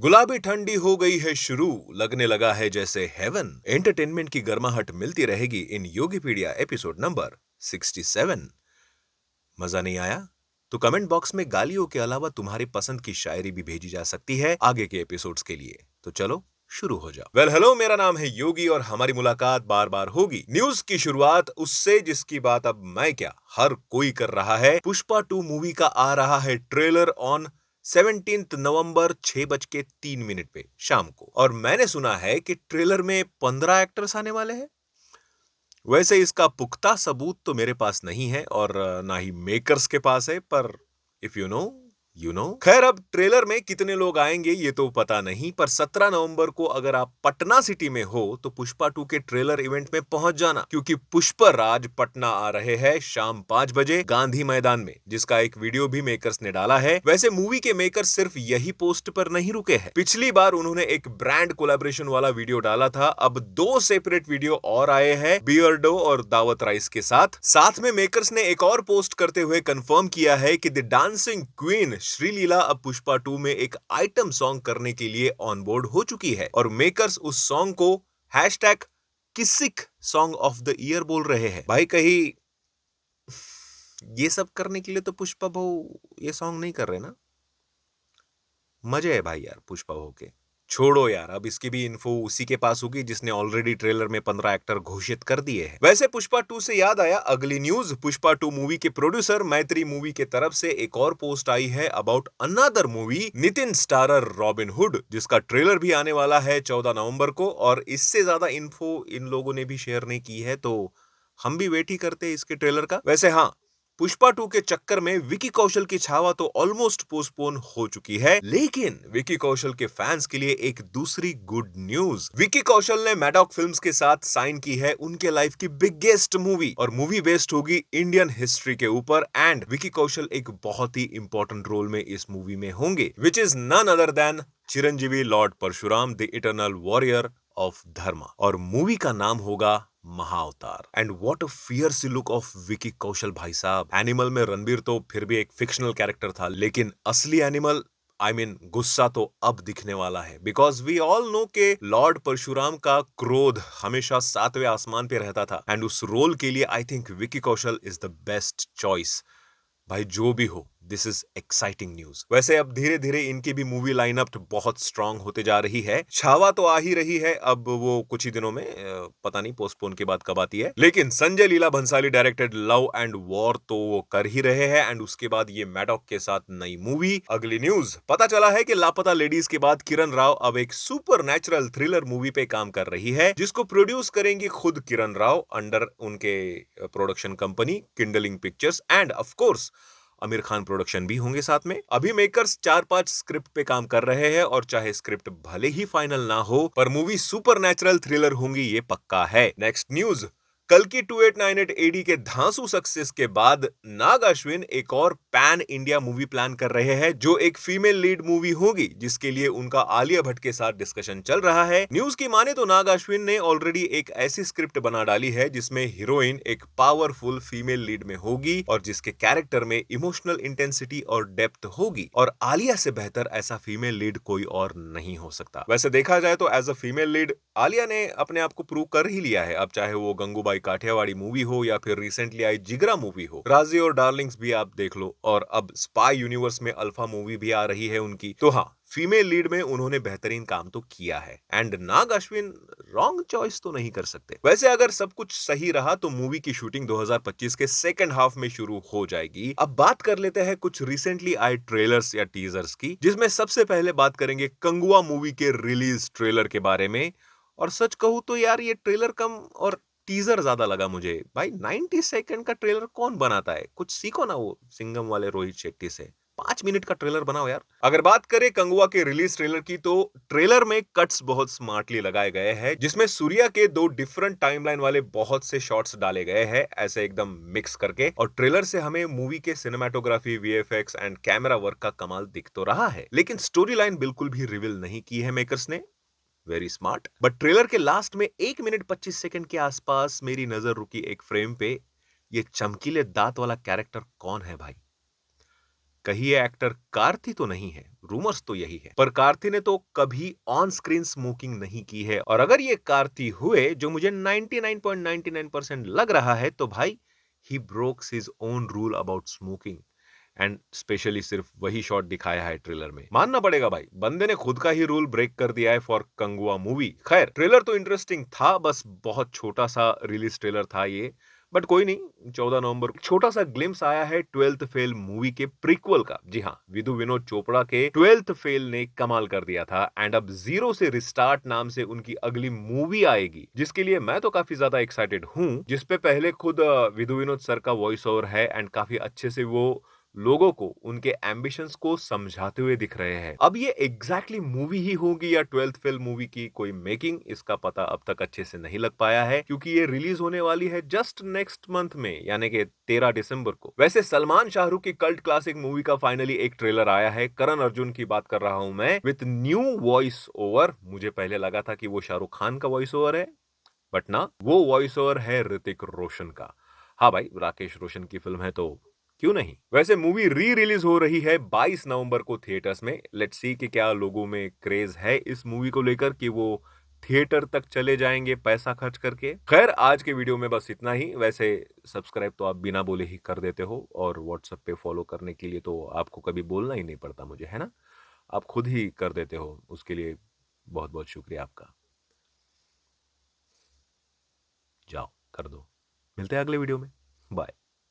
गुलाबी ठंडी हो गई है शुरू, लगने लगा है जैसे हेवन। एंटरटेनमेंट की गर्माहट मिलती रहेगी इन योगीपीडिया एपिसोड नंबर 67। मजा नहीं आया तो कमेंट बॉक्स में गालियों के अलावा तुम्हारी पसंद की शायरी भी भेजी जा सकती है आगे के एपिसोड्स के लिए। तो चलो शुरू हो जाओ। वेल हेलो, मेरा नाम है योगी और हमारी मुलाकात बार बार होगी। न्यूज की शुरुआत उससे जिसकी बात अब मैं क्या हर कोई कर रहा है। पुष्पा 2 मूवी का आ रहा है ट्रेलर ऑन 17 नवंबर 6:03 पे शाम को। और मैंने सुना है कि ट्रेलर में 15 एक्टर्स आने वाले हैं। वैसे इसका पुख्ता सबूत तो मेरे पास नहीं है और ना ही मेकर्स के पास है, पर if you know you know. खैर, अब ट्रेलर में कितने लोग आएंगे ये तो पता नहीं, पर 17 नवंबर को अगर आप पटना सिटी में हो तो पुष्पा 2 के ट्रेलर इवेंट में पहुंच जाना, क्योंकि पुष्पराज पटना आ रहे हैं शाम 5 बजे गांधी मैदान में, जिसका एक वीडियो भी मेकर्स ने डाला है। वैसे मूवी के मेकर्स सिर्फ यही पोस्ट पर नहीं रुके हैं। पिछली बार उन्होंने एक ब्रांड कोलैबोरेशन वाला वीडियो डाला था, अब 2 सेपरेट वीडियो और आए हैं बियर्डो और दावत राइस के साथ में मेकर्स ने एक और पोस्ट करते हुए कंफर्म किया है कि द डांसिंग क्वीन श्रीलीला अब पुष्पा 2 में एक आइटम सॉन्ग करने के लिए ऑन बोर्ड हो चुकी है और मेकर्स उस सॉन्ग को #किसिक सॉन्ग ऑफ द ईयर बोल रहे हैं। भाई, कहीं ये सब करने के लिए तो पुष्पा भाऊ ये सॉन्ग नहीं कर रहे ना। मजे है भाई यार पुष्पा भाऊ के। छोड़ो यार, अब इसकी भी इन्फो उसी के पास होगी जिसने ऑलरेडी ट्रेलर में 15 एक्टर घोषित कर दिए हैं। वैसे पुष्पा 2 से याद आया अगली न्यूज। पुष्पा 2 मूवी के प्रोड्यूसर मैत्री मूवी के तरफ से एक और पोस्ट आई है about another movie Nitin starrer robin hood, जिसका ट्रेलर भी आने वाला है 14 नवंबर को। और इससे ज्यादा इन्फो इन लोगों ने भी शेयर नहीं की है, तो हम भी वेट ही करते हैं इसके ट्रेलर का। वैसे हाँ, पुष्पा 2 के चक्कर में विकी कौशल की छावा तो ऑलमोस्ट पोस्टपोन हो चुकी है, लेकिन विकी कौशल के फैंस के लिए एक दूसरी गुड न्यूज। विकी कौशल ने मैडॉक फिल्म्स के साथ साइन की है उनके लाइफ की बिगेस्ट मूवी, और मूवी बेस्ड होगी इंडियन हिस्ट्री के ऊपर। एंड विकी कौशल एक बहुत ही इंपॉर्टेंट रोल में इस मूवी में होंगे, which is none other than Chiranjeevi lord Parshuram, the eternal warrior of dharma. और मूवी का नाम होगा Mahavatar. And what a fierce look of Vicky Kaushal भाई साहब। एनिमल में रणबीर तो फिर भी एक फिक्शनल कैरेक्टर था, लेकिन असली एनिमल गुस्सा तो अब दिखने वाला है। बिकॉज वी ऑल नो के लॉर्ड परशुराम का क्रोध हमेशा 7वें आसमान पे रहता था, एंड उस रोल के लिए I think Vicky Kaushal is the best choice. भाई जो भी हो, दिस इज एक्साइटिंग न्यूज। वैसे अब धीरे धीरे इनकी भी मूवी लाइनअप बहुत स्ट्रांग होते जा रही है। छावा तो आ ही रही है, अब वो कुछ ही दिनों में, पता नहीं पोस्टपोन के बाद कब आती है। लेकिन Sanjay Leela Bhansali directed Love and War तो वो कर ही रहे हैं, एंड उसके बाद ये मैडॉक के साथ नई मूवी। अगली न्यूज, पता चला है कि लापता लेडीज के बाद किरण राव अब एक सुपर नेचुरल थ्रिलर मूवी पे काम कर रही है, जिसको प्रोड्यूस करेंगी खुद किरण राव अंडर उनके production company Kindling pictures. End of course Aamir Khan production भी होंगे साथ में। अभी मेकर्स 4-5 स्क्रिप्ट पे काम कर रहे हैं, और चाहे स्क्रिप्ट भले ही फाइनल ना हो, पर मूवी सुपर नेचुरल थ्रिलर होंगी ये पक्का है। नेक्स्ट न्यूज, कल की 2898 एडी के धांसू सक्सेस के बाद नाग अश्विन एक और पैन इंडिया मूवी प्लान कर रहे हैं, जो एक फीमेल लीड मूवी होगी, जिसके लिए उनका आलिया भट्ट के साथ डिस्कशन चल रहा है। न्यूज की माने तो नाग अश्विन ने ऑलरेडी एक ऐसी स्क्रिप्ट बना डाली है जिसमें हीरोइन एक पावरफुल फीमेल लीड में होगी, और जिसके कैरेक्टर में इमोशनल इंटेंसिटी और डेप्थ होगी, और आलिया से बेहतर ऐसा फीमेल लीड कोई और नहीं हो सकता। वैसे देखा जाए तो as a female lead Alia ने अपने आप को प्रूव कर ही लिया है। अब चाहे वो गंगूबाई काठियावाड़ी मूवी हो या फिर रिसेंटली आई जिगरा मूवी हो, राजी और डार्लिंग्स भी आप देख लो, और अब स्पाई यूनिवर्स में अल्फा मूवी भी आ रही है उनकी। तो हाँ, फीमेल लीड में उन्होंने बेहतरीन काम तो किया है, and Nag Ashwin wrong choice तो नहीं कर सकते। वैसे अगर सब कुछ सही रहा तो मूवी की शूटिंग 2025 के सेकंड हाफ में शुरू हो जाएगी। अब बात कर लेते हैं कुछ रिसेंटली आए ट्रेलर्स या टीजर्स की, जिसमें सबसे पहले बात करेंगे कंगुआ मूवी के रिलीज ट्रेलर के बारे में। और सच कहूं तो यार, ये ट्रेलर कम और टीजर ज्यादा लगा मुझे। भाई 90 सेकंड का ट्रेलर कौन बनाता है? कुछ सीखो ना वो सिंघम वाले रोहित शेट्टी से। 5 मिनट का ट्रेलर बनाओ यार। अगर बात करें कंगुआ के रिलीज ट्रेलर की, तो ट्रेलर में कट्स बहुत स्मार्टली लगाए गए हैं, जिसमें सूर्या के 2 डिफरेंट टाइमलाइन वाले बहुत से शॉट्स डाले गए हैं, ऐसे एकदम मिक्स करके। और ट्रेलर से हमें मूवी के cinematography, VFX and camera work का कमाल दिख तो रहा है, लेकिन स्टोरी लाइन बिल्कुल भी रिवील नहीं की है मेकर्स ने। Very smart. बट ट्रेलर के लास्ट में 1 मिनट 25 सेकंड के आसपास मेरी नजर रुकी एक फ्रेम पे। ये चमकीले दांत वाला कैरेक्टर कौन है भाई? कहीं ये एक्टर कार्ति तो नहीं है, रूमर्स तो यही है, पर कार्ति ने तो कभी ऑन स्क्रीन स्मोकिंग नहीं की है, और अगर ये कार्ति हुए, जो मुझे 99.99% लग रहा है, तो भाई he brokes his own rule about smoking, and specially सिर्फ वही शॉट दिखाया है ट्रेलर में। मानना पड़ेगा भाई, बंदे ने खुद का ही रूल ब्रेक कर दिया है फॉर कंगुआ मूवी। खैर, ट्रेलर तो इंटरेस्टिंग था, बस बहुत छोटा सा रिलीज ट्रेलर था ये, बट कोई नहीं, 14 नवंबर को छोटा सा ग्लिम्स आया है 12th फेल मूवी के प्रीक्वल का। जी हाँ, विदु विनोद चोपड़ा के 12th फेल ने कमाल कर दिया था, एंड अब जीरो से रिस्टार्ट नाम से उनकी अगली मूवी आएगी, जिसके लिए मैं तो काफी ज्यादा एक्साइटेड हूं, जिसपे पहले खुद विदु विनोद सर का वॉइस ओवर है, एंड काफी अच्छे से वो लोगों को उनके एम्बिशंस को समझाते हुए दिख रहे हैं। अब ये एग्जैक्टली मूवी ही होगी या 12th फेल मूवी की कोई मेकिंग, इसका पता अब तक अच्छे से नहीं लग पाया है, क्योंकि ये रिलीज होने वाली है जस्ट नेक्स्ट मंथ में, यानी कि 13 दिसंबर को। वैसे सलमान शाहरुख की कल्ट क्लासिक मूवी का फाइनली एक ट्रेलर आया है। करण अर्जुन की बात कर रहा हूं मैं, विथ न्यू वॉइस ओवर। मुझे पहले लगा था कि वो शाहरुख खान का वॉइस ओवर है, बट ना, वो वॉइस ओवर है ऋतिक रोशन का। हाँ भाई, राकेश रोशन की फिल्म है तो क्यों नहीं। वैसे मूवी री रिलीज हो रही है 22 नवंबर को थिएटर्स में। लेट्स सी कि क्या लोगों में क्रेज है इस मूवी को लेकर कि वो थिएटर तक चले जाएंगे पैसा खर्च करके। खैर, आज के वीडियो में बस इतना ही। वैसे सब्सक्राइब तो आप बिना बोले ही कर देते हो, और व्हाट्सएप पे फॉलो करने के लिए तो आपको कभी बोलना ही नहीं पड़ता मुझे, है ना। आप खुद ही कर देते हो, उसके लिए बहुत बहुत शुक्रिया आपका। जाओ कर दो। मिलते हैं अगले वीडियो में। बाय।